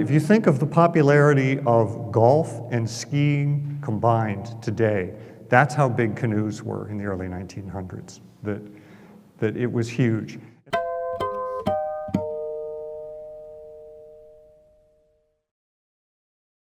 if you think of the popularity of golf and skiing combined today, that's how big canoes were in the early 1900s, that it was huge.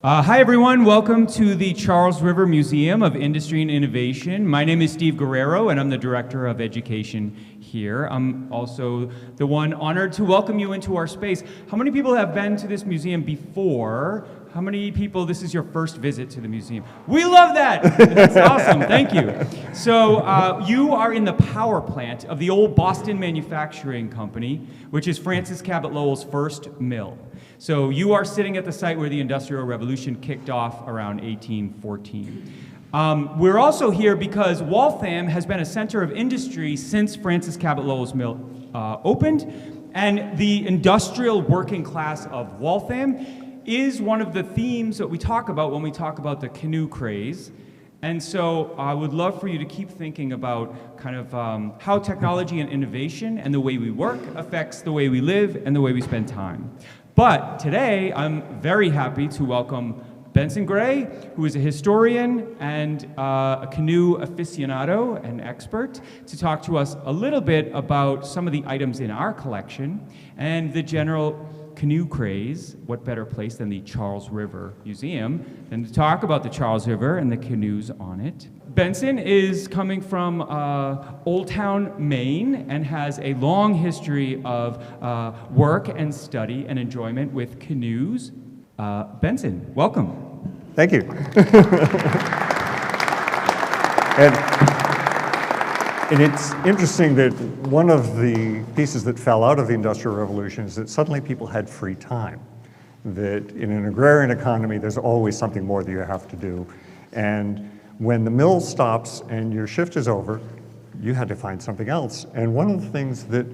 Hi everyone, welcome to the Charles River Museum of Industry and Innovation. My name is Steve Guerrero and I'm the Director of Education here. I'm also the one honored to welcome you into our space. How many people have been to this museum before? How many people, this is your first visit to the museum? We love that! That's awesome, thank you. So you are in the power plant of the old Boston Manufacturing Company, which is Francis Cabot Lowell's first mill. So you are sitting at the site where the Industrial Revolution kicked off around 1814. We're also here because Waltham has been a center of industry since Francis Cabot Lowell's mill opened, and the industrial working class of Waltham is one of the themes that we talk about when we talk about the canoe craze. And so I would love for you to keep thinking about kind of how technology and innovation and the way we work affects the way we live and the way we spend time. But today, I'm very happy to welcome Benson Gray, who is a historian and a canoe aficionado and expert, to talk to us a little bit about some of the items in our collection and the general canoe craze. What better place than the Charles River Museum than to talk about the Charles River and the canoes on it. Benson is coming from Old Town, Maine, and has a long history of work and study and enjoyment with canoes. Benson, welcome. Thank you. And it's interesting that one of the pieces that fell out of the Industrial Revolution is that suddenly people had free time. That in an agrarian economy, there's always something more that you have to do. And when the mill stops and your shift is over, you had to find something else. And one of the things that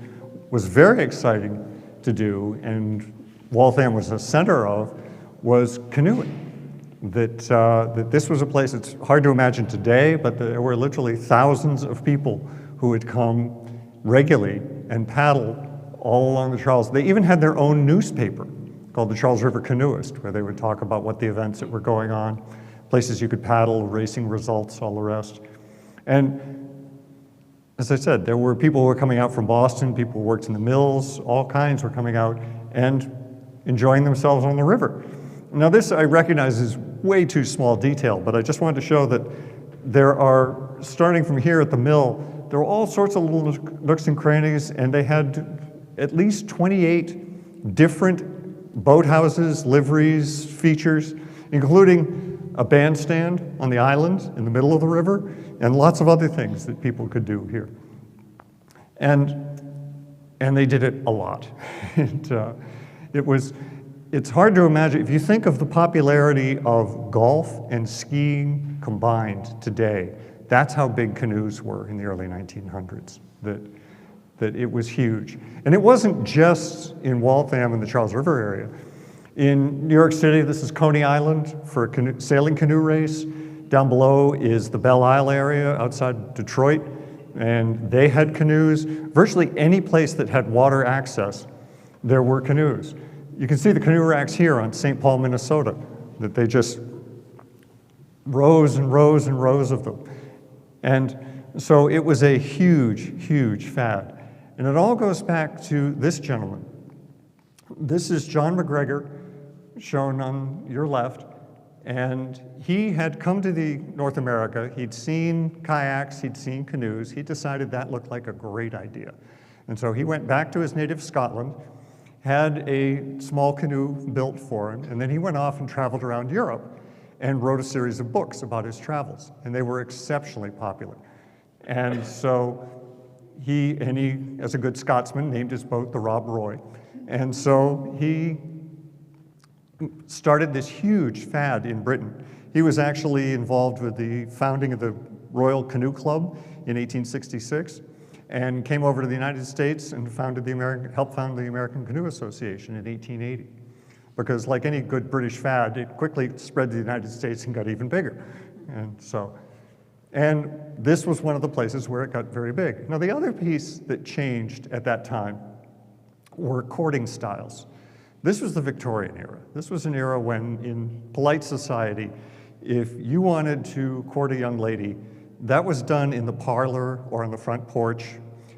was very exciting to do, and Waltham was a center of, was canoeing. That this was a place, it's hard to imagine today, but there were literally thousands of people who would come regularly and paddle all along the Charles. They even had their own newspaper called the Charles River Canoeist, where they would talk about what the events that were going on, places you could paddle, racing results, all the rest. And as I said, there were people who were coming out from Boston, people who worked in the mills, all kinds were coming out and enjoying themselves on the river. Now this I recognize is way too small detail, but I just wanted to show that there are, starting from here at the mill, there are all sorts of little nooks and crannies, and they had at least 28 different boathouses, liveries, features, including a bandstand on the island in the middle of the river, and lots of other things that people could do here. And they did it a lot. It's hard to imagine, if you think of the popularity of golf and skiing combined today, that's how big canoes were in the early 1900s, that it was huge. And it wasn't just in Waltham and the Charles River area. In New York City, this is Coney Island for a sailing canoe race. Down below is the Belle Isle area outside Detroit, and they had canoes. Virtually any place that had water access, there were canoes. You can see the canoe racks here on St. Paul, Minnesota, that they just rows and rows and rows of them. And so it was a huge, huge fad. And it all goes back to this gentleman. This is John McGregor, shown on your left, and he had come to North America. He'd seen kayaks, he'd seen canoes. He decided that looked like a great idea. And so he went back to his native Scotland, had a small canoe built for him, and then he went off and traveled around Europe and wrote a series of books about his travels, and they were exceptionally popular. And so he, as a good Scotsman, named his boat the Rob Roy. And so he started this huge fad in Britain. He was actually involved with the founding of the Royal Canoe Club in 1866 and came over to the United States and helped found the American Canoe Association in 1880. Because like any good British fad, it quickly spread to the United States and got even bigger. And this was one of the places where it got very big. Now the other piece that changed at that time were courting styles. This was the Victorian era. This was an era when, in polite society, if you wanted to court a young lady, that was done in the parlor or on the front porch.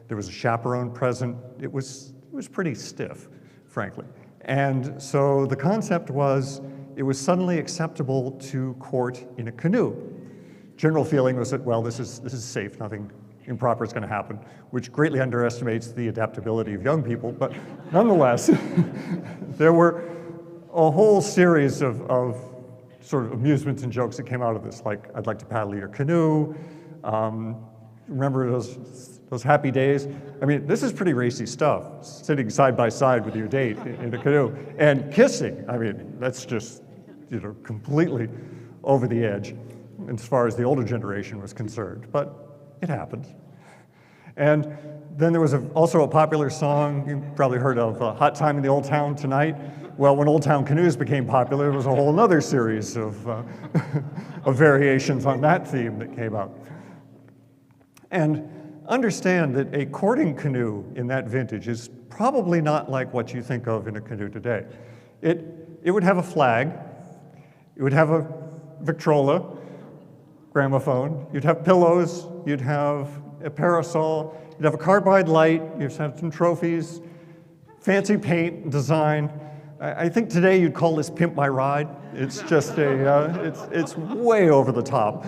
There was a chaperone present. It was pretty stiff, frankly. And so the concept was, it was suddenly acceptable to court in a canoe. General feeling was that, well, this is safe, nothing improper is going to happen, which greatly underestimates the adaptability of young people. But nonetheless, there were a whole series of sort of amusements and jokes that came out of this, like, I'd like to paddle your canoe. Remember those happy days? I mean, this is pretty racy stuff, sitting side by side with your date in a canoe. And kissing, I mean, that's just, completely over the edge as far as the older generation was concerned. But it happened. And then there was also a popular song, you probably heard of, Hot Time in the Old Town Tonight. Well, when Old Town Canoes became popular, there was a whole other series of, of variations on that theme that came out. And understand that a courting canoe in that vintage is probably not like what you think of in a canoe today. It would have a flag, it would have a Victrola, gramophone, you'd have pillows, you'd have a parasol, you'd have a carbide light, you'd have some trophies, fancy paint, design. I think today you'd call this Pimp My Ride. It's just it's way over the top.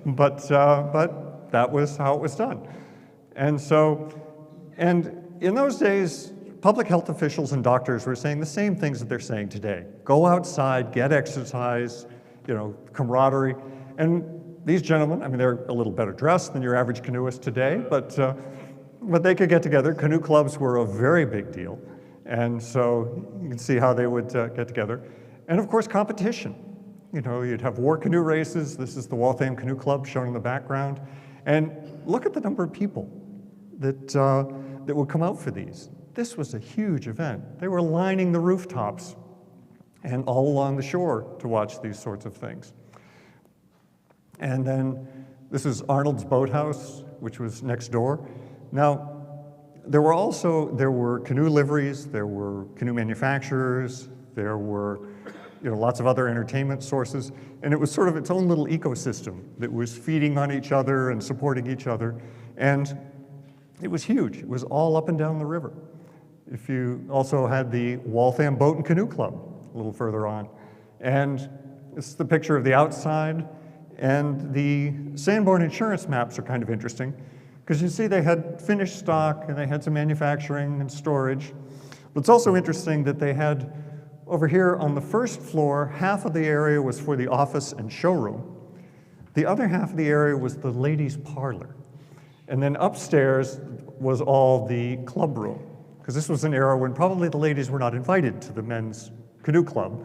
But that was how it was done. And in those days, public health officials and doctors were saying the same things that they're saying today. Go outside, get exercise, camaraderie. And these gentlemen, I mean, they're a little better dressed than your average canoeist today, but they could get together. Canoe clubs were a very big deal. And so you can see how they would get together. And of course, competition. You'd have war canoe races. This is the Waltham Canoe Club shown in the background. And look at the number of people that would come out for these. This was a huge event. They were lining the rooftops and all along the shore to watch these sorts of things. And then this is Arnold's Boathouse, which was next door. Now, there were canoe liveries, there were canoe manufacturers, there were lots of other entertainment sources, and it was sort of its own little ecosystem that was feeding on each other and supporting each other, and it was huge. It was all up and down the river. If you also had the Waltham Boat and Canoe Club a little further on, and this is the picture of the outside, and the Sanborn insurance maps are kind of interesting, because you see they had finished stock and they had some manufacturing and storage. But it's also interesting that they had, over here on the first floor, half of the area was for the office and showroom. The other half of the area was the ladies' parlor. And then upstairs was all the club room, because this was an era when probably the ladies were not invited to the men's canoe club,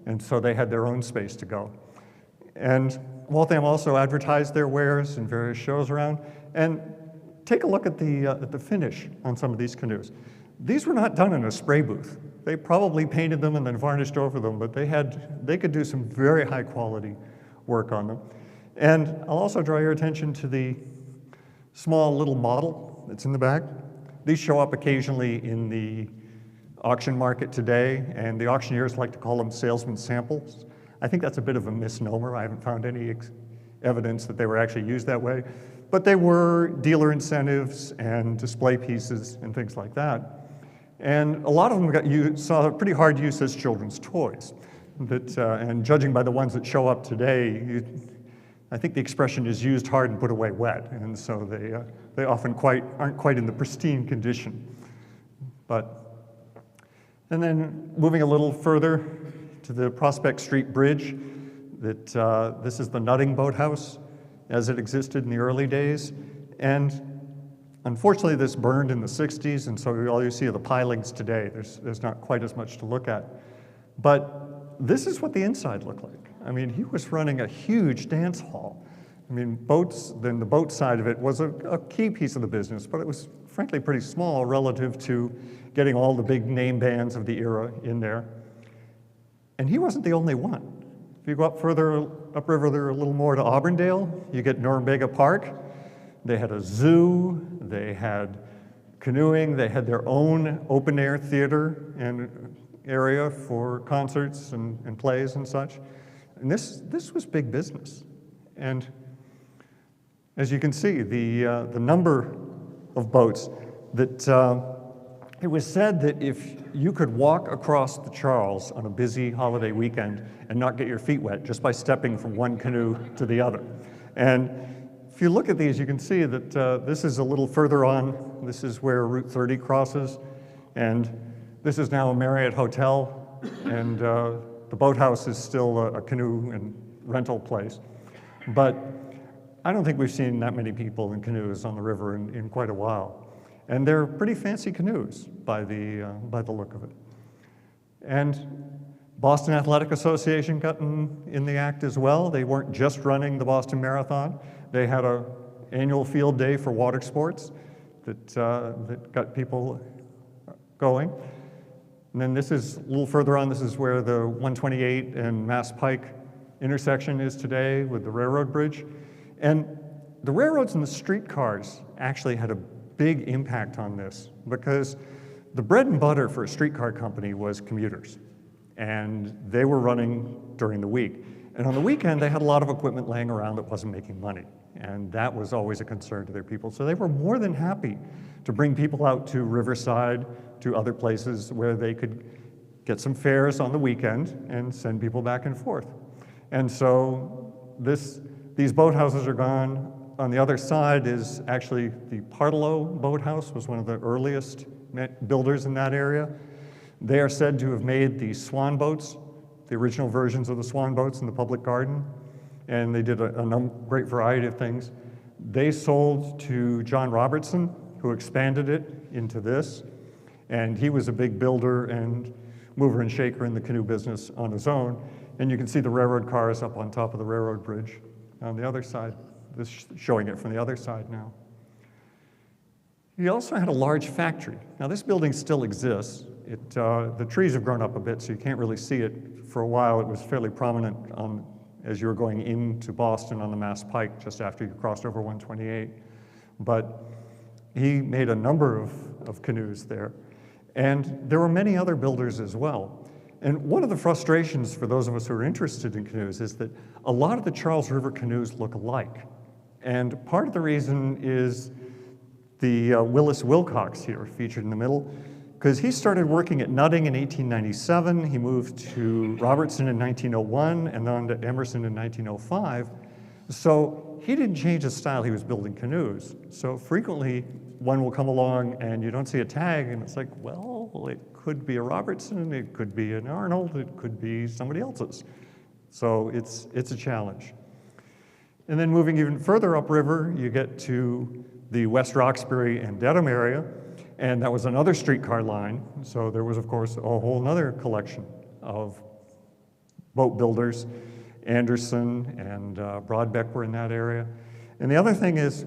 and so they had their own space to go. And Waltham also advertised their wares in various shows around. And take a look at the finish on some of these canoes. These were not done in a spray booth. They probably painted them and then varnished over them, but they could do some very high quality work on them. And I'll also draw your attention to the small little model that's in the back. These show up occasionally in the auction market today, and the auctioneers like to call them salesman samples. I think that's a bit of a misnomer. I haven't found any evidence that they were actually used that way. But they were dealer incentives and display pieces and things like that. And a lot of them saw pretty hard use as children's toys. And judging by the ones that show up today, I think the expression is used hard and put away wet. And so they often aren't quite in the pristine condition. And then moving a little further to the Prospect Street Bridge, this is the Nutting Boathouse as it existed in the early days. And unfortunately, this burned in the 60s, and so all you see are the pilings today. There's not quite as much to look at. But this is what the inside looked like. I mean, he was running a huge dance hall. I mean, then the boat side of it was a key piece of the business, but it was frankly pretty small relative to getting all the big name bands of the era in there. And he wasn't the only one. If you go upriver there a little more to Auburndale, you get Norumbega Park. They had a zoo, they had Canoeing, they had their own open-air theater and area for concerts and plays and such. And this was big business. And as you can see, the number of boats that it was said that if you could walk across the Charles on a busy holiday weekend and not get your feet wet just by stepping from one canoe to the other. And if you look at these, you can see that this is a little further on. This is where Route 30 crosses. And this is now a Marriott hotel. And the boathouse is still a canoe and rental place. But I don't think we've seen that many people in canoes on the river in quite a while. And they're pretty fancy canoes by the look of it. And Boston Athletic Association got in the act as well. They weren't just running the Boston Marathon. They had an annual field day for water sports that got people going. And then this is a little further on. This is where the 128 and Mass Pike intersection is today with the railroad bridge. And the railroads and the streetcars actually had a big impact on this because the bread and butter for a streetcar company was commuters. And they were running during the week. And on the weekend, they had a lot of equipment laying around that wasn't making money. And that was always a concern to their people. So they were more than happy to bring people out to Riverside, to other places where they could get some fares on the weekend and send people back and forth. And so these boathouses are gone. On the other side is actually the Partelow boathouse, was one of the earliest builders in that area. They are said to have made the swan boats, the original versions of the swan boats in the public garden, and they did a great variety of things. They sold to John Robertson, who expanded it into this, and he was a big builder and mover and shaker in the canoe business on his own. And you can see the railroad cars up on top of the railroad bridge on the other side. This is showing it from the other side now. He also had a large factory. Now this building still exists. The trees have grown up a bit, so you can't really see it. For a while, it was fairly prominent as you were going into Boston on the Mass Pike just after you crossed over 128. But he made a number of canoes there. And there were many other builders as well. And one of the frustrations for those of us who are interested in canoes is that a lot of the Charles River canoes look alike. And part of the reason is the Willis Wilcox here, featured in the middle, because he started working at Nutting in 1897. He moved to Robertson in 1901 and then to Emerson in 1905. So he didn't change his style, he was building canoes. So frequently, one will come along and you don't see a tag, and it's like, well, it could be a Robertson, it could be an Arnold, it could be somebody else's. So it's a challenge. And then moving even further upriver, you get to the West Roxbury and Dedham area, and that was another streetcar line. So there was, of course, a whole other collection of boat builders. Anderson and Broadbeck were in that area. And the other thing is,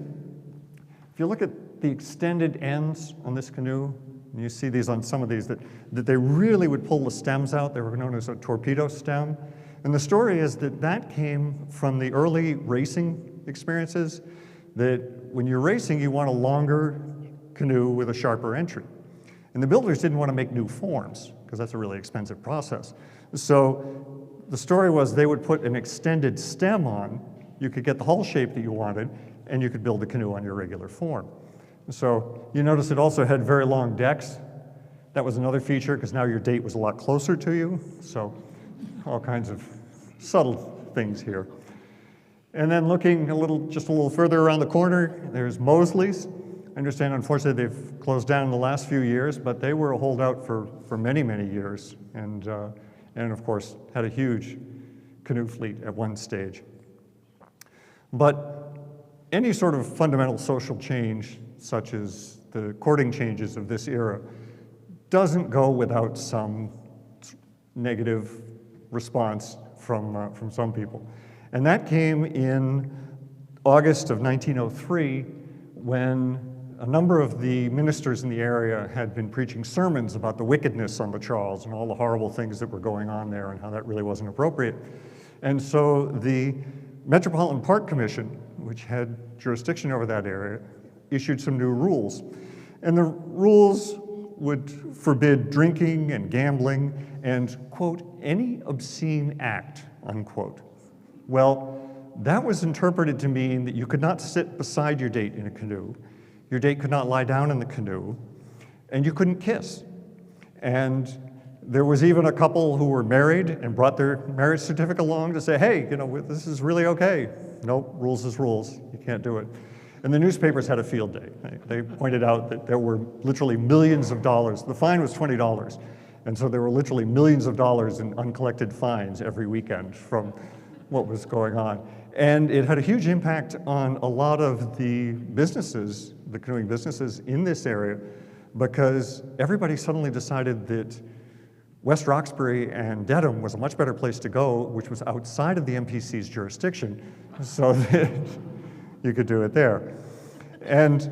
if you look at the extended ends on this canoe, and you see these on some of these, that they really would pull the stems out. They were known as a torpedo stem. And the story is that came from the early racing experiences, that when you're racing, you want a longer canoe with a sharper entry. And the builders didn't want to make new forms, because that's a really expensive process. So the story was they would put an extended stem on, you could get the hull shape that you wanted, and you could build the canoe on your regular form. So you notice it also had very long decks. That was another feature, because now your date was a lot closer to you. So all kinds of subtle things here. And then looking just a little further around the corner, there's Mosley's. I understand, unfortunately, they've closed down in the last few years, but they were a holdout for many, many years. And of course, had a huge canoe fleet at one stage. But any sort of fundamental social change, such as the courting changes of this era, doesn't go without some negative response from some people. And that came in August of 1903, when a number of the ministers in the area had been preaching sermons about the wickedness on the Charles and all the horrible things that were going on there and how that really wasn't appropriate. And so the Metropolitan Park Commission, which had jurisdiction over that area, issued some new rules. And the rules would forbid drinking and gambling and, quote, any obscene act, unquote. Well, that was interpreted to mean that you could not sit beside your date in a canoe, your date could not lie down in the canoe, and you couldn't kiss. And there was even a couple who were married and brought their marriage certificate along to say, hey, you know, this is really okay. Nope, rules is rules, you can't do it. And the newspapers had a field day. They pointed out that there were literally millions of dollars. The fine was $20. And so there were literally millions of dollars in uncollected fines every weekend from what was going on. And it had a huge impact on a lot of the businesses, the canoeing businesses in this area, because everybody suddenly decided that West Roxbury and Dedham was a much better place to go, which was outside of the MPC's jurisdiction, so that you could do it there. And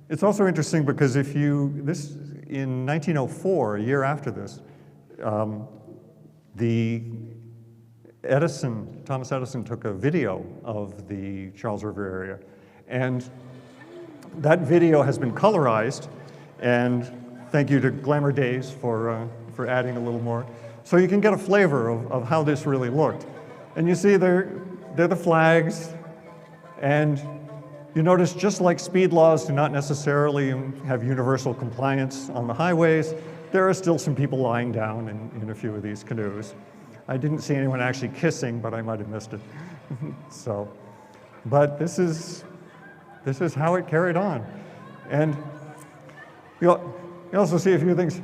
it's also interesting because in 1904, a year after this, Thomas Edison took a video of the Charles River area. And that video has been colorized, and thank you to Glamour Days for adding a little more. So you can get a flavor of how this really looked. And you see they're the flags, and you notice just like speed laws do not necessarily have universal compliance on the highways, there are still some people lying down in a few of these canoes. I didn't see anyone actually kissing, but I might have missed it. So, but this is how it carried on. And you also see a few things.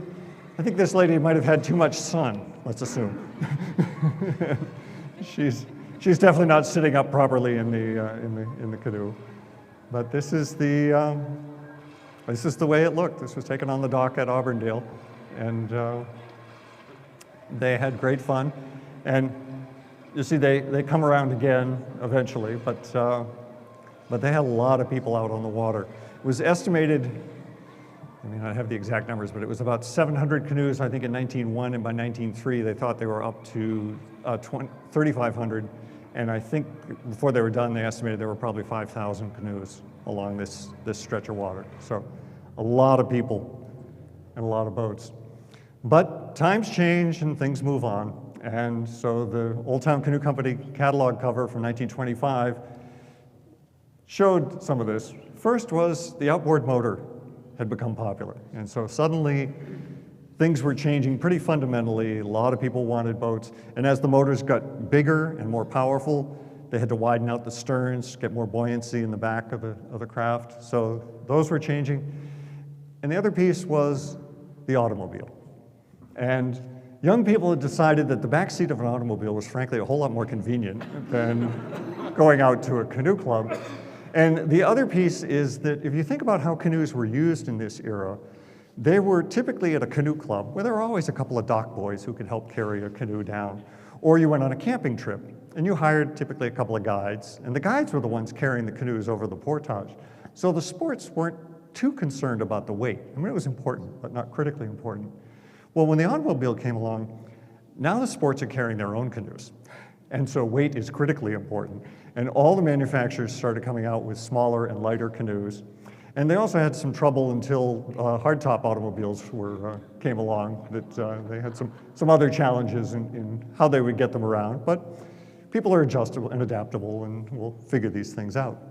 I think this lady might have had too much sun, let's assume. She's definitely not sitting up properly in the canoe. But this is the way it looked. This was taken on the dock at Auburndale, and they had great fun. And you see, they come around again eventually, but they had a lot of people out on the water. It was estimated, I mean, I have the exact numbers, but it was about 700 canoes, I think, in 1901, and by 1903, they thought they were up to 3,500. And I think before they were done, they estimated there were probably 5,000 canoes along this stretch of water. So a lot of people and a lot of boats. But times change and things move on. And so the Old Town Canoe Company catalog cover from 1925 showed some of this. First was the outboard motor had become popular. And so suddenly things were changing pretty fundamentally. A lot of people wanted boats. And as the motors got bigger and more powerful, they had to widen out the sterns, get more buoyancy in the back of the craft. So those were changing. And the other piece was the automobile. And young people had decided that the back seat of an automobile was frankly a whole lot more convenient than going out to a canoe club. And the other piece is that if you think about how canoes were used in this era, they were typically at a canoe club where there were always a couple of dock boys who could help carry a canoe down. Or you went on a camping trip and you hired typically a couple of guides, and the guides were the ones carrying the canoes over the portage. So the sports weren't too concerned about the weight. I mean, it was important, but not critically important. Well, when the automobile came along, now the sports are carrying their own canoes. And so weight is critically important. And all the manufacturers started coming out with smaller and lighter canoes. And they also had some trouble until hardtop automobiles came along, that they had some other challenges in how they would get them around. But people are adjustable and adaptable, and will figure these things out.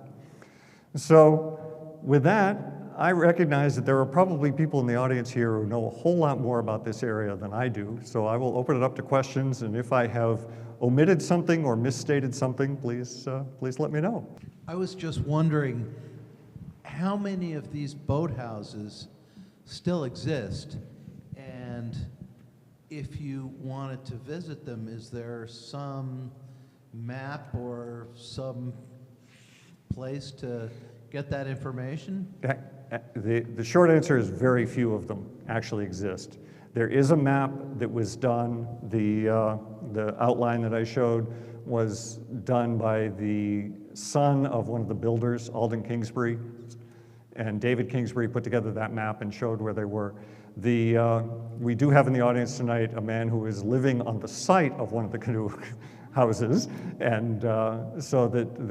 So with that, I recognize that there are probably people in the audience here who know a whole lot more about this area than I do. So I will open it up to questions, and if I have omitted something or misstated something, please let me know. I was just wondering, how many of these boathouses still exist? And if you wanted to visit them, is there some map or some place to get that information? The short answer is very few of them actually exist. There is a map that was done. The outline that I showed was done by the son of one of the builders, Alden Kingsbury. And David Kingsbury put together that map and showed where they were. We do have in the audience tonight a man who is living on the site of one of the canoe houses, and so that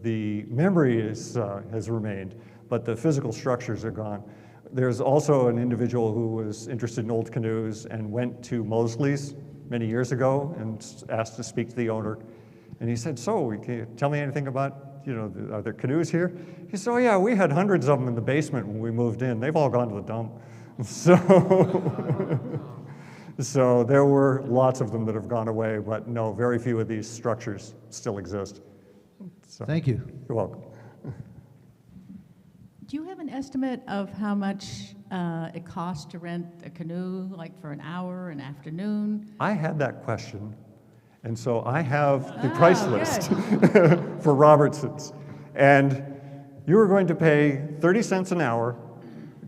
the memory has remained. but the physical structures are gone. There's also an individual who was interested in old canoes and went to Mosley's many years ago and asked to speak to the owner. And he said, so, can you tell me anything about, are there canoes here? He said, oh yeah, we had hundreds of them in the basement when we moved in. They've all gone to the dump. So, so there were lots of them that have gone away, but no, very few of these structures still exist. So, Thank you. you're welcome. Do you have an estimate of how much it costs to rent a canoe, like for an hour, an afternoon? I had that question, and so I have the price good. list for Robertson's. And you were going to pay 30 cents an hour,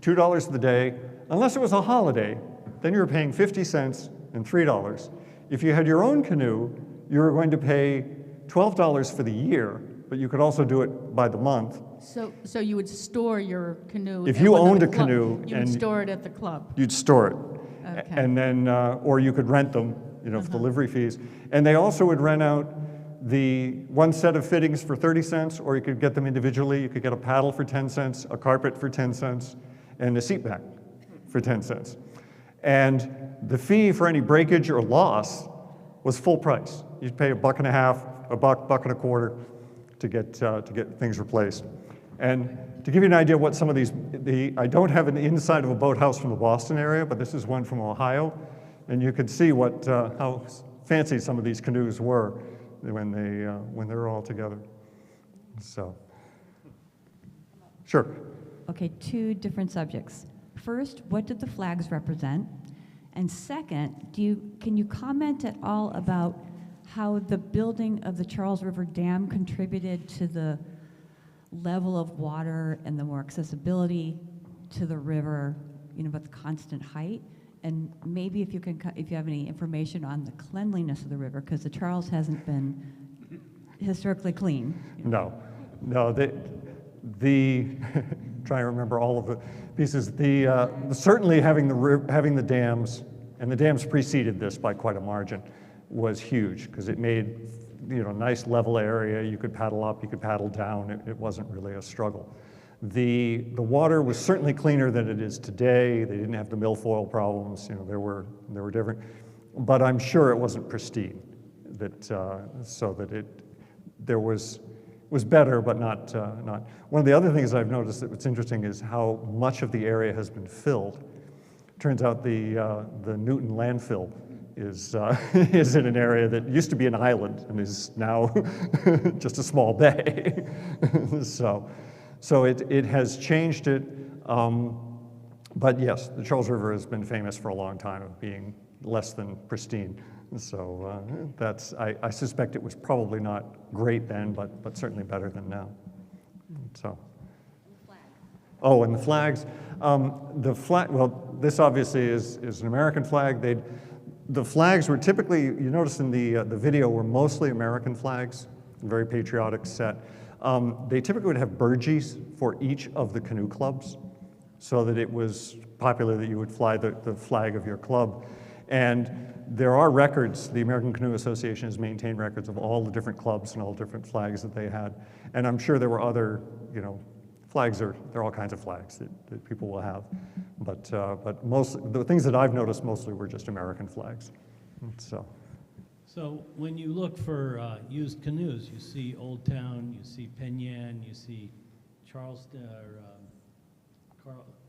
$2 a day, unless it was a holiday, then you were paying 50 cents and $3. If you had your own canoe, you were going to pay $12 for the year, but you could also do it by the month. So you would store your canoe. If at you one of owned the a canoe you would and- store it at the club. You'd store it. Okay. And then, or you could rent them, for delivery fees. And they also would rent out the one set of fittings for 30 cents, or you could get them individually. You could get a paddle for 10 cents, a carpet for 10 cents, and a seat back for 10 cents. And the fee for any breakage or loss was full price. You'd pay $1.50, buck and a quarter to get things replaced. And to give you an idea what some of these, I don't have an inside of a boathouse from the Boston area, but this is one from Ohio. And you could see how fancy some of these canoes were when they were all together. So, sure. Okay, two different subjects. First, what did the flags represent? And second, can you comment at all about how the building of the Charles River Dam contributed to the level of water and the more accessibility to the river, with the constant height? And maybe if you have any information on the cleanliness of the river, because the Charles hasn't been historically clean. No, trying to remember all of the pieces. Certainly having the dams, and the dams preceded this by quite a margin, was huge because it made nice level area. You could paddle up, you could paddle down. It wasn't really a struggle. The water was certainly cleaner than it is today. They didn't have the milfoil problems. There were different, but I'm sure it wasn't pristine. There was better, but not. One of the other things I've noticed that's interesting is how much of the area has been filled. Turns out the Newton landfill is in an area that used to be an island and is now just a small bay. So it has changed it, but yes, the Charles River has been famous for a long time of being less than pristine. So I suspect it was probably not great then, but certainly better than now. So. Oh, and the flags. Well, this obviously is an American flag. The flags were typically, you notice in the video, were mostly American flags, very patriotic set. They typically would have burgees for each of the canoe clubs, so that it was popular that you would fly the flag of your club. And there are records. The American Canoe Association has maintained records of all the different clubs and all the different flags that they had. And I'm sure there were other, flags there are all kinds of flags that people will have. But the things that I've noticed mostly were just American flags. So when you look for used canoes, you see Old Town, you see Penyan, you see Charleston,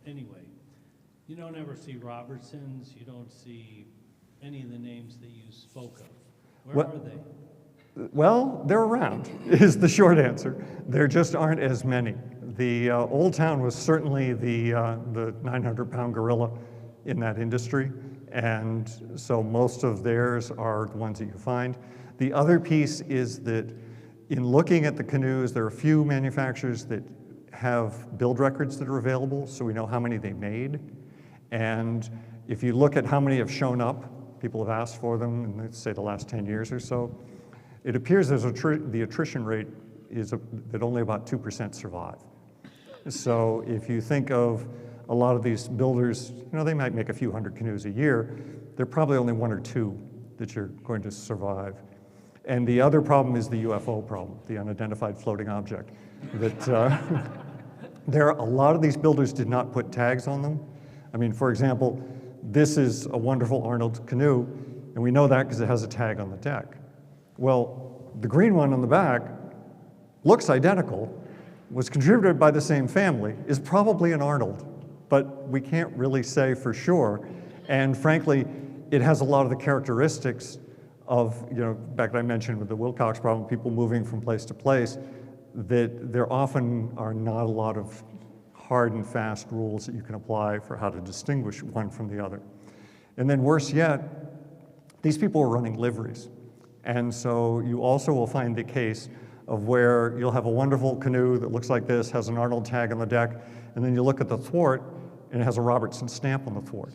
anyway. You don't ever see Robertson's, you don't see any of the names that you spoke of. Where are they? Well, they're around, is the short answer. There just aren't as many. The Old Town was certainly the 900-pound gorilla in that industry, and so most of theirs are the ones that you find. The other piece is that in looking at the canoes, there are a few manufacturers that have build records that are available, so we know how many they made. And if you look at how many have shown up, people have asked for them in, let's say, the last 10 years or so, it appears the attrition rate is that only about 2% survive. So if you think of a lot of these builders, they might make a few hundred canoes a year. There are probably only one or two that you're going to survive. And the other problem is the UFO problem, the unidentified floating object, that A lot of these builders did not put tags on them. I mean, for example, this is a wonderful Arnold canoe, and we know that because it has a tag on the deck. Well, the green one on the back looks identical, was contributed by the same family, is probably an Arnold, but we can't really say for sure. And frankly, it has a lot of the characteristics of, back that I mentioned with the Wilcox problem, people moving from place to place, that there often are not a lot of hard and fast rules that you can apply for how to distinguish one from the other. And then worse yet, these people are running liveries. And so you also will find the case of where you'll have a wonderful canoe that looks like this, has an Arnold tag on the deck, and then you look at the thwart, and it has a Robertson stamp on the thwart.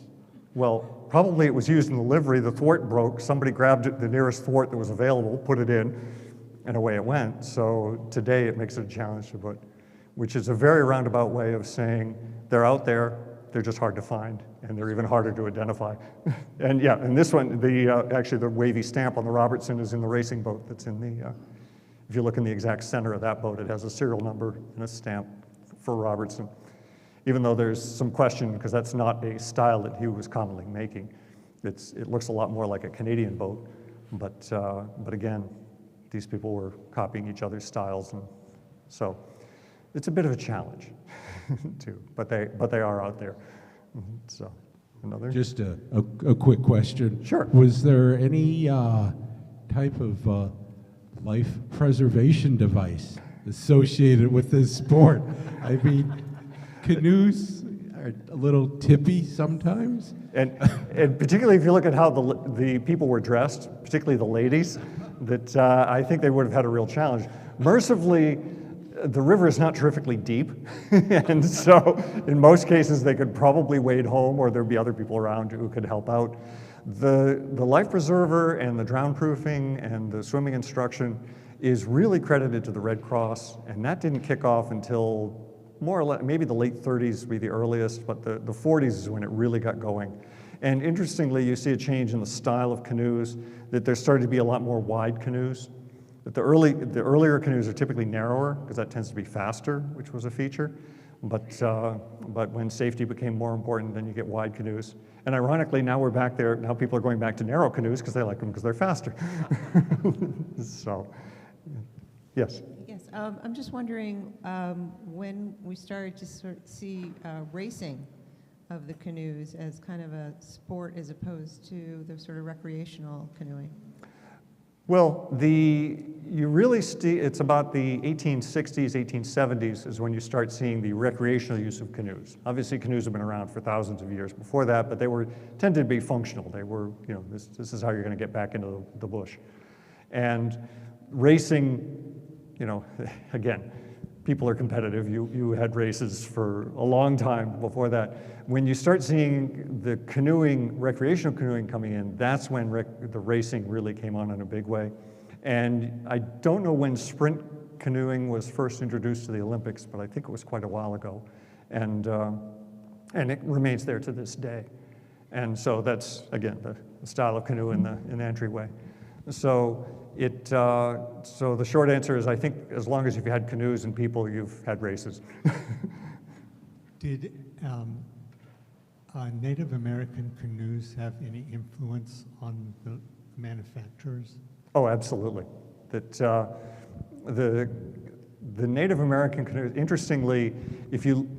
Well, probably it was used in the livery, the thwart broke, somebody grabbed it, the nearest thwart that was available, put it in, and away it went. So today it makes it a challenge to put, which is a very roundabout way of saying they're out there, they're just hard to find, and they're even harder to identify. And yeah, and this one, actually the wavy stamp on the Robertson is in the racing boat that's in the, if you look in the exact center of that boat, it has a serial number and a stamp for Robertson. Even though there's some question, because that's not a style that he was commonly making. It looks a lot more like a Canadian boat, but again, these people were copying each other's styles, and so it's a bit of a challenge too. But they are out there. So another. Just a quick question. Sure. Was there any type of life preservation device associated with this sport? I mean, canoes are a little tippy sometimes. And particularly if you look at how the people were dressed, particularly the ladies, that I think they would have had a real challenge. Mercifully, the river is not terrifically deep, and so in most cases they could probably wade home, or there'd be other people around who could help out. The life preserver and the drown proofing and the swimming instruction is really credited to the Red Cross, and that didn't kick off until more or less, maybe the late 30s would be the earliest, but the 40s is when it really got going. And interestingly, you see a change in the style of canoes, that there started to be a lot more wide canoes. That the earlier canoes are typically narrower, because that tends to be faster, which was a feature. But when safety became more important, then you get wide canoes. And ironically, now we're back there, now people are going back to narrow canoes because they like them because they're faster. So, yes. Yes, I'm just wondering when we started to sort of see racing of the canoes as kind of a sport as opposed to the sort of recreational canoeing. Well, it's about the 1860s, 1870s is when you start seeing the recreational use of canoes. Obviously, canoes have been around for thousands of years before that, but they tended to be functional. They were, this is how you're going to get back into the bush. And racing, again, people are competitive. You had races for a long time before that. When you start seeing the canoeing, recreational canoeing coming in, that's when the racing really came on in a big way. And I don't know when sprint canoeing was first introduced to the Olympics, but I think it was quite a while ago. And it remains there to this day. And so that's, again, the style of canoe in the entryway. So so the short answer is, I think as long as you've had canoes and people, you've had races. Did Native American canoes have any influence on the manufacturers? Oh, absolutely. That the Native American canoes, interestingly,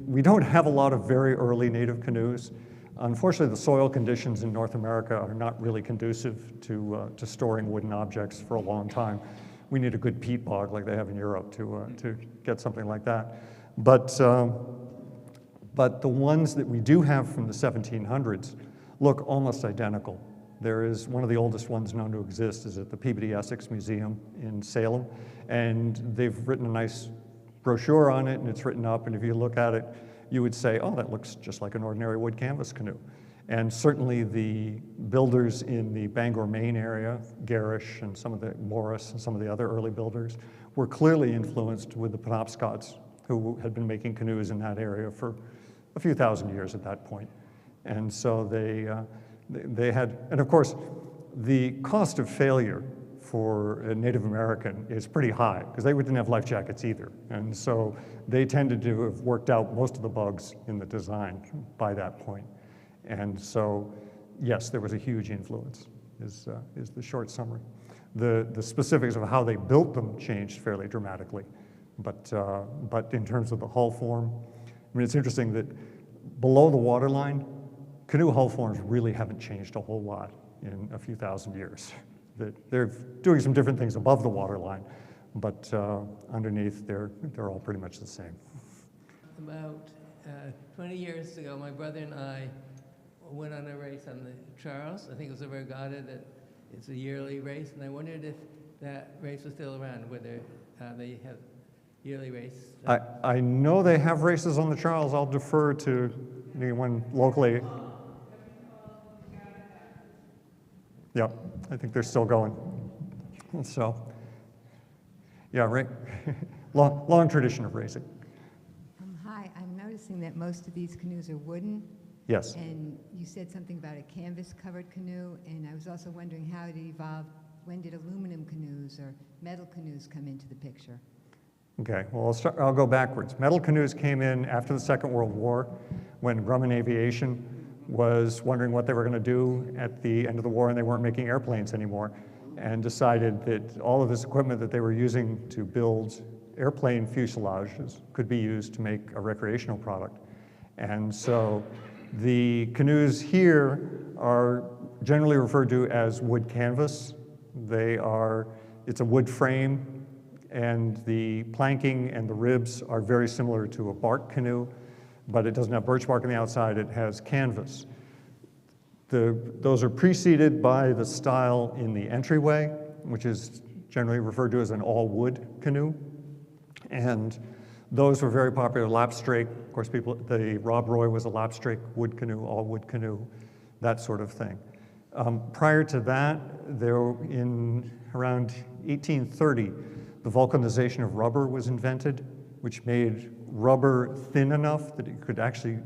we don't have a lot of very early native canoes. Unfortunately, the soil conditions in North America are not really conducive to storing wooden objects for a long time. We need a good peat bog like they have in Europe to get something like that. But the ones that we do have from the 1700s look almost identical. There is one of the oldest ones known to exist is at the Peabody Essex Museum in Salem, and they've written a nice brochure on it, and it's written up, and if you look at it, you would say, oh, that looks just like an ordinary wood canvas canoe. And certainly the builders in the Bangor, Maine area, Garish and some of the Morris and some of the other early builders, were clearly influenced with the Penobscots, who had been making canoes in that area for a few thousand years at that point. And so they had, and of course, the cost of failure for a Native American is pretty high, because they didn't have life jackets either. And so they tended to have worked out most of the bugs in the design by that point. And so, yes, there was a huge influence, is the short summary. The specifics of how they built them changed fairly dramatically. But in terms of the hull form, I mean, it's interesting that below the waterline, canoe hull forms really haven't changed a whole lot in a few thousand years. They're doing some different things above the waterline, but underneath, they're all pretty much the same. About 20 years ago, my brother and I went on a race on the Charles. I think it was a regatta that it's a yearly race, and I wondered if that race was still around, whether they have yearly race. I know they have races on the Charles. I'll defer to anyone locally. Yep, I think they're still going. And so, yeah, right. long tradition of racing. Hi, I'm noticing that most of these canoes are wooden. Yes. And you said something about a canvas-covered canoe, and I was also wondering how it evolved. When did aluminum canoes or metal canoes come into the picture? Okay, well, I'll go backwards. Metal canoes came in after the Second World War, when Grumman Aviation was wondering what they were going to do at the end of the war, and they weren't making airplanes anymore, and decided that all of this equipment that they were using to build airplane fuselages could be used to make a recreational product. And so the canoes here are generally referred to as wood canvas. It's a wood frame, and the planking and the ribs are very similar to a bark canoe, but it doesn't have birch bark on the outside, it has canvas. Those are preceded by the style in the entryway, which is generally referred to as an all-wood canoe. And those were very popular. Lapstrake, of course, the Rob Roy was a lapstrake wood canoe, all-wood canoe, that sort of thing. Prior to that, in around 1830, the vulcanization of rubber was invented, which made rubber thin enough that it could actually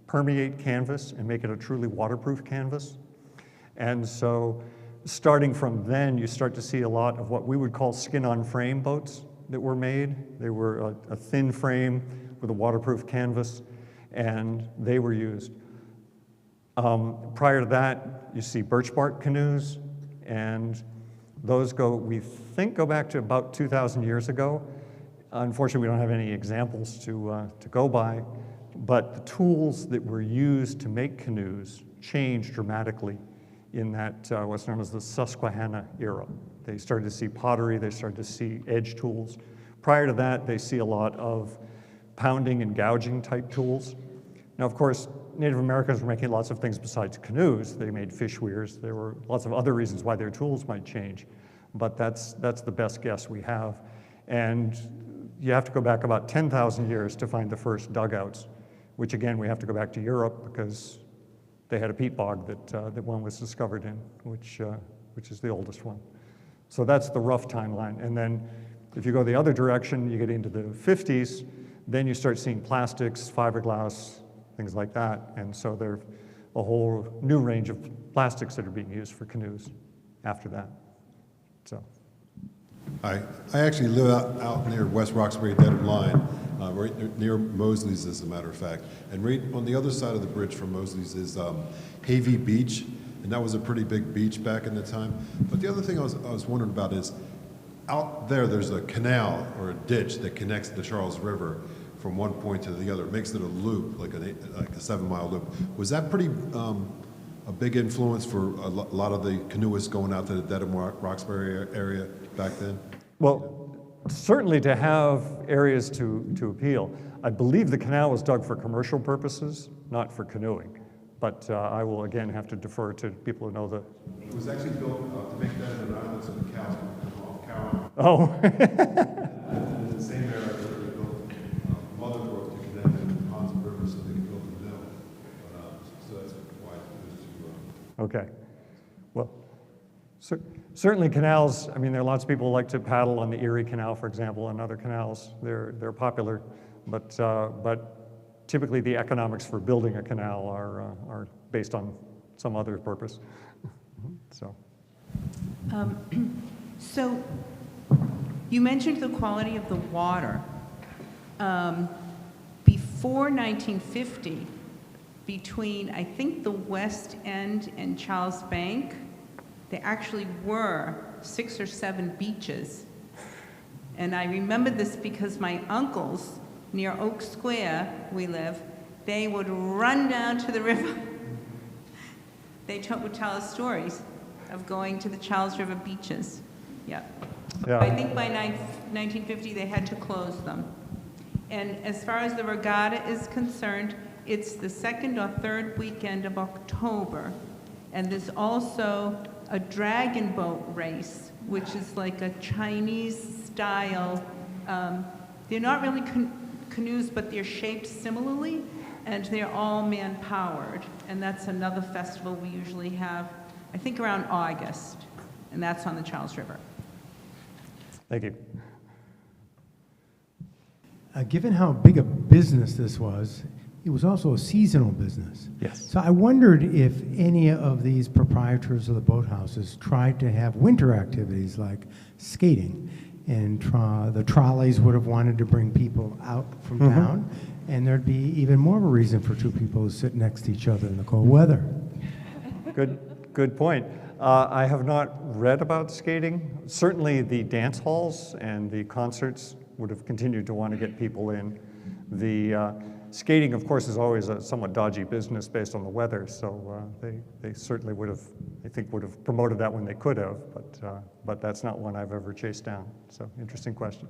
permeate canvas and make it a truly waterproof canvas. And so starting from then, you start to see a lot of what we would call skin-on-frame boats that were made. They were a thin frame with a waterproof canvas, and they were used. Prior to that, you see birch bark canoes, and those we think go back to about 2,000 years ago. Unfortunately, we don't have any examples to go by, but the tools that were used to make canoes changed dramatically in that what's known as the Susquehanna era. They started to see pottery, they started to see edge tools. Prior to that, they see a lot of pounding and gouging type tools. Now, of course, Native Americans were making lots of things besides canoes. They made fish weirs. There were lots of other reasons why their tools might change, but that's the best guess we have. And you have to go back about 10,000 years to find the first dugouts, which again, we have to go back to Europe because they had a peat bog that one was discovered in, which is the oldest one. So that's the rough timeline. And then if you go the other direction, you get into the 50s, then you start seeing plastics, fiberglass, things like that. And so there's a whole new range of plastics that are being used for canoes after that. So. I actually live out near West Roxbury Dedham Line, right near Mosley's, as a matter of fact. And right on the other side of the bridge from Mosley's is Havey Beach, and that was a pretty big beach back in the time. But the other thing I was wondering about is, out there's a canal or a ditch that connects the Charles River from one point to the other. It makes it a loop, like a 7-mile loop. Was that pretty a big influence for a lot of the canoeists going out to the Dedham Roxbury area back then? Well, certainly to have areas to appeal. I believe the canal was dug for commercial purposes, not for canoeing. But I will again have to defer to people who know the. It was actually built to make that an island so the cows could come off cow. Oh. In the same area where they built Motherbrook to connect them to the ponds and rivers so they could build the mill. So that's why it was too. Okay. Well, certainly canals. I mean, there are lots of people who like to paddle on the Erie Canal, for example, and other canals. They're popular, but typically the economics for building a canal are based on some other purpose. So. So you mentioned the quality of the water. Before 1950, between, I think, the West End and Charles Bank, there actually were 6 or 7 beaches. And I remember this because my uncles, near Oak Square, we live, they would run down to the river. They would tell us stories of going to the Charles River beaches. Yeah. I think by 1950, they had to close them. And as far as the regatta is concerned, it's the 2nd or 3rd weekend of October. And there's also a dragon boat race, which is like a Chinese style. They're not really canoes, but they're shaped similarly, and they're all man-powered. And that's another festival we usually have, I think around August, and that's on the Charles River. Thank you. Given how big a business this was, it was also a seasonal business. Yes. So I wondered if any of these proprietors of the boathouses tried to have winter activities like skating, and the trolleys would have wanted to bring people out from town, and there'd be even more of a reason for two people to sit next to each other in the cold weather. Good point. I have not read about skating. Certainly the dance halls and the concerts would have continued to want to get people in. The skating, of course, is always a somewhat dodgy business based on the weather, so they certainly would have, I think, would have promoted that when they could have, but that's not one I've ever chased down. So, interesting question.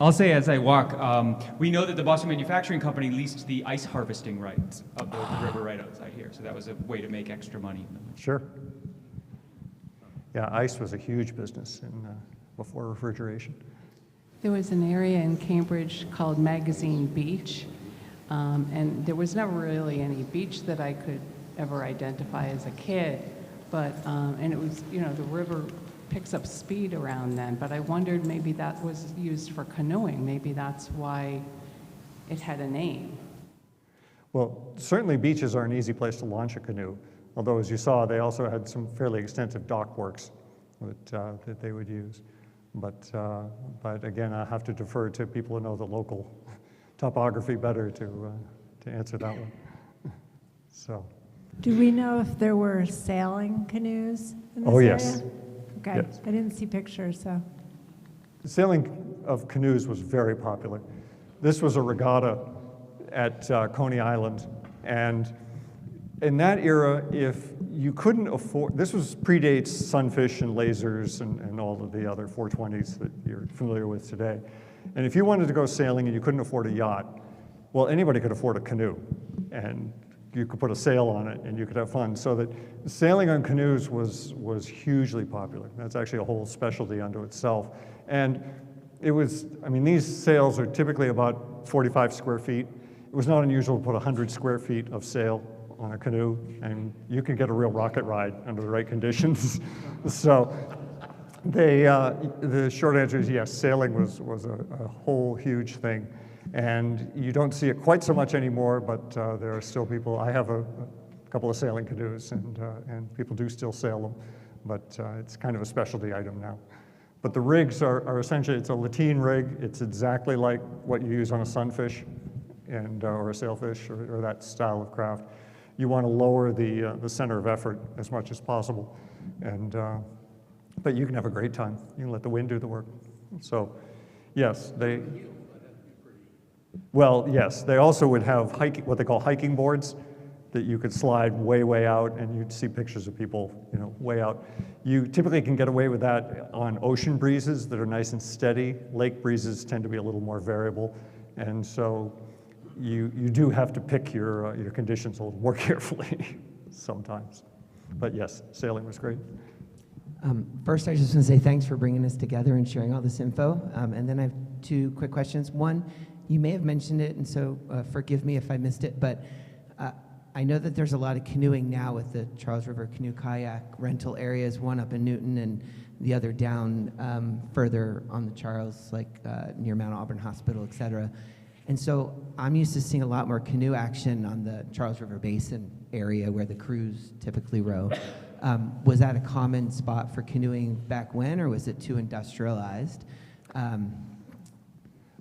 I'll say as I walk, we know that the Boston Manufacturing Company leased the ice harvesting rights of the river right outside here, so that was a way to make extra money. Sure. Yeah, ice was a huge business before refrigeration. There was an area in Cambridge called Magazine Beach, and there was never really any beach that I could ever identify as a kid, but, and it was, you know, the river picks up speed around then, but I wondered maybe that was used for canoeing. Maybe that's why it had a name. Well, certainly beaches are an easy place to launch a canoe, although as you saw, they also had some fairly extensive dock works that they would use. But again, I have to defer to people who know the local topography better to answer that one. So. Do we know if there were sailing canoes in this yes. area? Okay, Yes. I didn't see pictures, so. Sailing of canoes was very popular. This was a regatta at Coney Island, and in that era, if you couldn't afford, this predates Sunfish and lasers and all of the other 420s that you're familiar with today. And if you wanted to go sailing and you couldn't afford a yacht, well, anybody could afford a canoe, and you could put a sail on it and you could have fun. So that sailing on canoes was hugely popular. That's actually a whole specialty unto itself. And it was, I mean, these sails are typically about 45 square feet. It was not unusual to put 100 square feet of sail on a canoe, and you can get a real rocket ride under the right conditions. So the short answer is yes, sailing was a whole huge thing. And you don't see it quite so much anymore, but there are still people. I have a couple of sailing canoes, and people do still sail them, but it's kind of a specialty item now. But the rigs are essentially, it's a lateen rig. It's exactly like what you use on a sunfish or a sailfish or that style of craft. You want to lower the center of effort as much as possible, but you can have a great time. You can let the wind do the work. So, yes, well, yes, they also would have what they call hiking boards that you could slide way, way out, and you'd see pictures of people, way out. You typically can get away with that on ocean breezes that are nice and steady. Lake breezes tend to be a little more variable, and so you do have to pick your conditions a little more carefully sometimes. But yes, sailing was great. First, I just want to say thanks for bringing us together and sharing all this info. And then I have two quick questions. One, you may have mentioned it, and so forgive me if I missed it, but I know that there's a lot of canoeing now with the Charles River Canoe Kayak rental areas, one up in Newton and the other down further on the Charles, like near Mount Auburn Hospital, et cetera. And so I'm used to seeing a lot more canoe action on the Charles River Basin area where the crews typically row. Was that a common spot for canoeing back when, or was it too industrialized?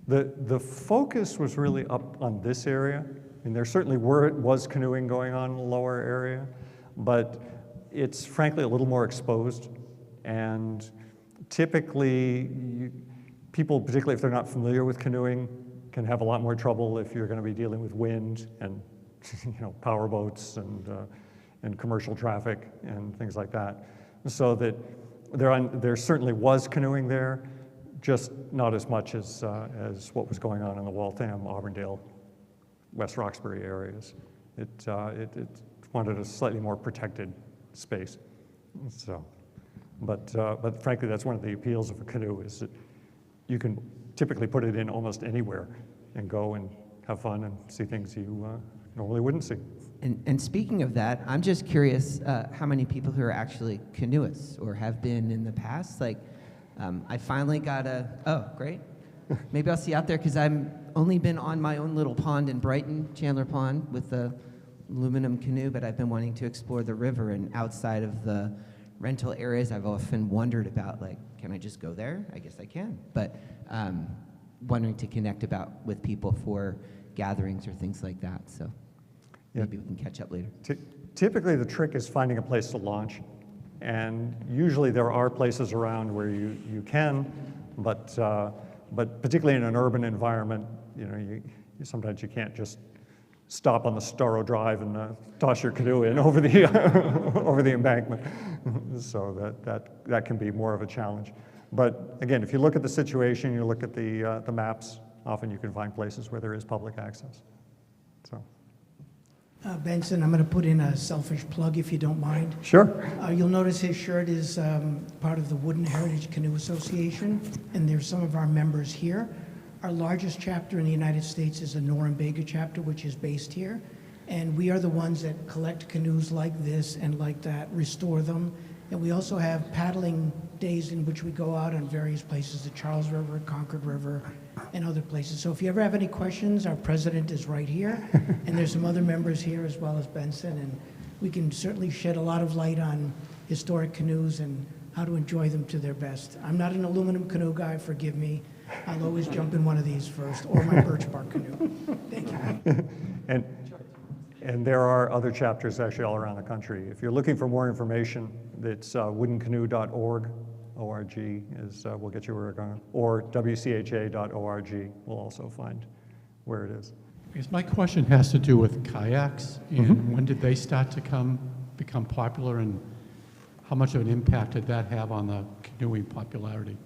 The focus was really up on this area. I mean, there certainly was canoeing going on in the lower area, but it's frankly a little more exposed. And typically, people, particularly if they're not familiar with canoeing, can have a lot more trouble if you're going to be dealing with wind and power boats and commercial traffic and things like that. So that there certainly was canoeing there, just not as much as what was going on in the Waltham, Auburndale, West Roxbury areas. It wanted a slightly more protected space. So, but frankly, that's one of the appeals of a canoe, is that you can typically put it in almost anywhere and go and have fun and see things you normally wouldn't see. And speaking of that, I'm just curious how many people who are actually canoeists or have been in the past. Like, I finally got oh, great. Maybe I'll see you out there, because I've only been on my own little pond in Brighton, Chandler Pond, with the aluminum canoe, but I've been wanting to explore the river, and outside of the rental areas, I've often wondered about, like, can I just go there? I guess I can, but wondering to connect with people for gatherings or things like that, so maybe we can catch up later. Typically, the trick is finding a place to launch, and usually there are places around where you can, but particularly in an urban environment, sometimes you can't just stop on the Storrow Drive and toss your canoe in over the over the embankment. So that can be more of a challenge. But again, if you look at the situation, you look at the maps, often you can find places where there is public access. So. Benson, I'm going to put in a selfish plug, if you don't mind. Sure. You'll notice his shirt is part of the Wooden Heritage Canoe Association, and there's some of our members here. Our largest chapter in the United States is the Norumbega chapter, which is based here. And we are the ones that collect canoes like this and like that, restore them. And we also have paddling days in which we go out on various places, the Charles River, Concord River, and other places. So if you ever have any questions, our president is right here. And there's some other members here as well as Benson. And we can certainly shed a lot of light on historic canoes and how to enjoy them to their best. I'm not an aluminum canoe guy, forgive me. I'll always jump in one of these first, or my birch bark canoe. Thank you. And there are other chapters actually all around the country. If you're looking for more information, it's woodencanoe.org. ORG will get you where we're going, or wcha.org will also find where it is. Yes, my question has to do with kayaks, and when did they start to become popular, and how much of an impact did that have on the canoeing popularity?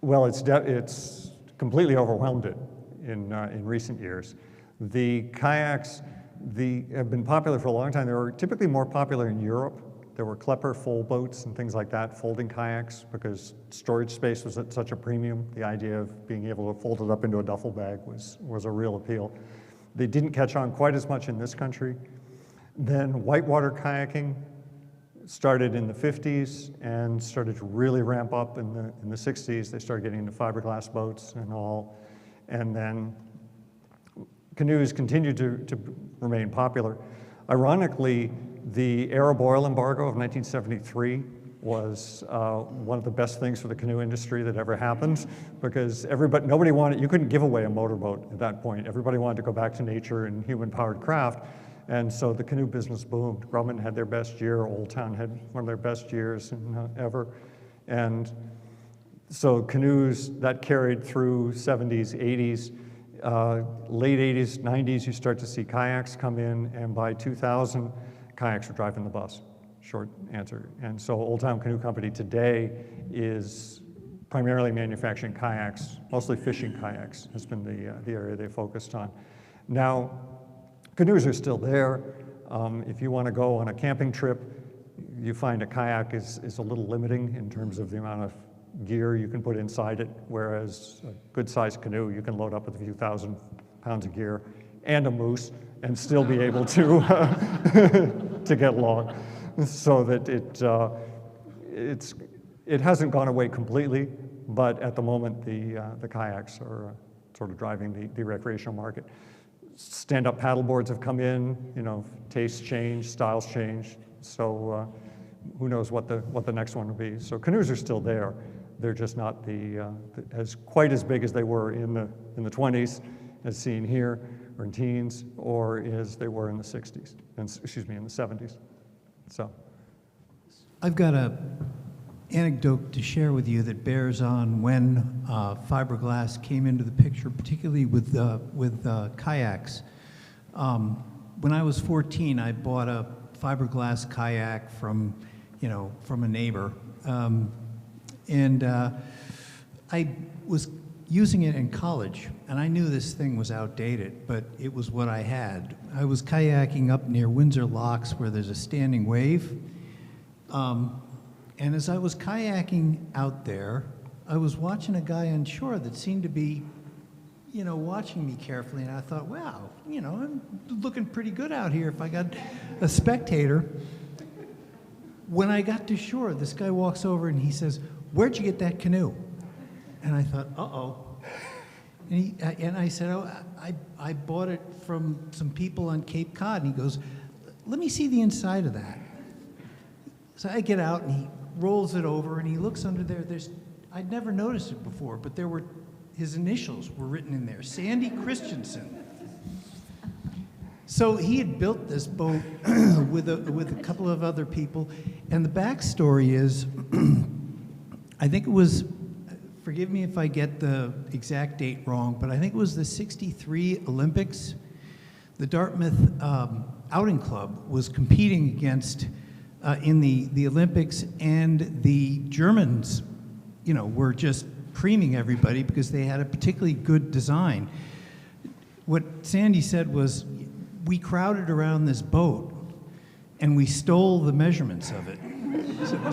Well, it's completely overwhelmed it in recent years. The kayaks have been popular for a long time. They were typically more popular in Europe. There were Klepper fold boats and things like that, folding kayaks, because storage space was at such a premium. The idea of being able to fold it up into a duffel bag was a real appeal. They didn't catch on quite as much in this country. Then whitewater kayaking started in the 50s and started to really ramp up in the 60s. They started getting into fiberglass boats and all. And then canoes continued to remain popular. Ironically, the Arab oil embargo of 1973 was one of the best things for the canoe industry that ever happened, because nobody wanted, you couldn't give away a motorboat at that point. Everybody wanted to go back to nature and human-powered craft, and so the canoe business boomed. Grumman had their best year, Old Town had one of their best years ever, and so canoes, that carried through 70s, 80s, late 80s, 90s, you start to see kayaks come in, and by 2000, kayaks were driving the bus, short answer. And so Old Town Canoe Company today is primarily manufacturing kayaks, mostly fishing kayaks has been the area they focused on. Now, canoes are still there. If you want to go on a camping trip, you find a kayak is a little limiting in terms of the amount of gear you can put inside it, whereas a good-sized canoe, you can load up with a few thousand pounds of gear and a moose and still be able to to get along. So that it hasn't gone away completely, but at the moment the kayaks are sort of driving the recreational market. Stand-up paddle boards have come in, tastes change, styles change. So who knows what the next one will be. So canoes are still there. They're just not as quite as big as they were in the 20s, as seen here, or in teens, or as they were in the 60s, excuse me, in the 70s. So. I've got a anecdote to share with you that bears on when fiberglass came into the picture, particularly with kayaks. When I was 14, I bought a fiberglass kayak from a neighbor, and I was using it in college, and I knew this thing was outdated, but it was what I had. I was kayaking up near Windsor Locks where there's a standing wave. And as I was kayaking out there, I was watching a guy on shore that seemed to be, watching me carefully, and I thought, wow, I'm looking pretty good out here if I got a spectator. When I got to shore, this guy walks over and he says, "Where'd you get that canoe?" And I thought, uh-oh. And I said, "Oh, I bought it from some people on Cape Cod." And he goes, "Let me see the inside of that." So I get out and he rolls it over and he looks under there. I'd never noticed it before, but his initials were written in there, Sandy Christensen. So he had built this boat with a couple of other people, and the backstory is, I think it was, forgive me if I get the exact date wrong, but I think it was the '63 Olympics. The Dartmouth Outing Club was competing against in the Olympics, and the Germans, were just creaming everybody because they had a particularly good design. What Sandy said was, we crowded around this boat and we stole the measurements of it.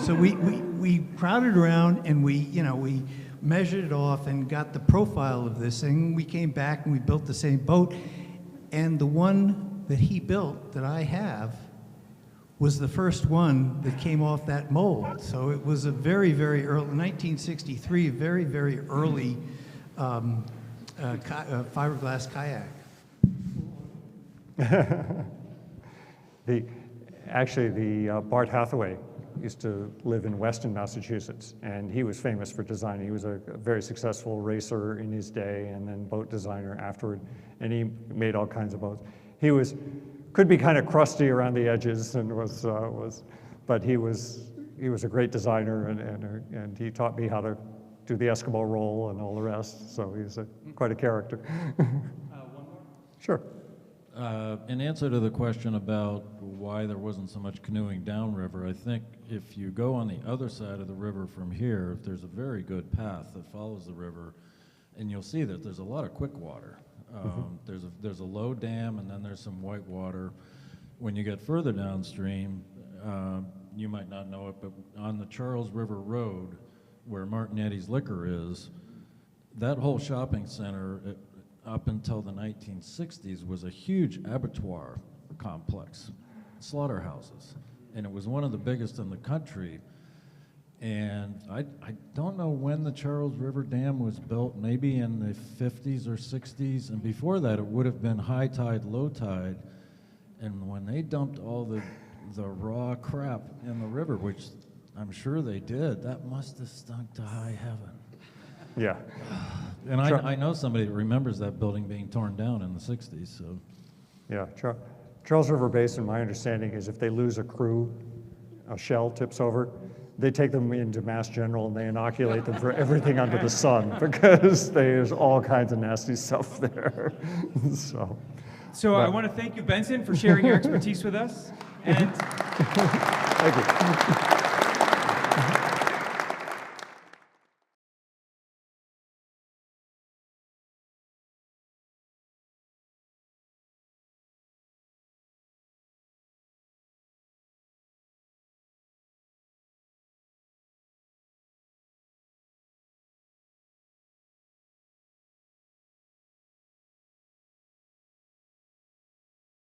So we crowded around and we measured it off and got the profile of this thing. We came back and we built the same boat, and the one that he built that I have was the first one that came off that mold. So it was a very, very early, 1963, a very, very early fiberglass kayak. Bart Hathaway used to live in Weston, Massachusetts, and he was famous for designing. He was a very successful racer in his day and then boat designer afterward, and he made all kinds of boats. Could be kind of crusty around the edges, and but he was a great designer, and he taught me how to do the Eskimo roll and all the rest. So he's quite a character. One more? Sure. In answer to the question about why there wasn't so much canoeing downriver, I think if you go on the other side of the river from here, there's a very good path that follows the river, and you'll see that there's a lot of quick water. There's a low dam, and then there's some white water. When you get further downstream, you might not know it, but on the Charles River Road, where Martinetti's Liquor is, that whole shopping center up until the 1960s was a huge abattoir complex, slaughterhouses, and it was one of the biggest in the country. And I don't know when the Charles River Dam was built, maybe in the 50s or 60s, and before that it would have been high tide, low tide, and when they dumped all the raw crap in the river, which I'm sure they did, that must have stunk to high heaven. Yeah. And I know somebody that remembers that building being torn down in the 60s, so. Yeah, Charles River Basin, my understanding is if they lose a crew, a shell tips over, they take them into Mass General and they inoculate them for everything under the sun, because there's all kinds of nasty stuff there. So I want to thank you, Benson, for sharing your expertise with us. And thank you.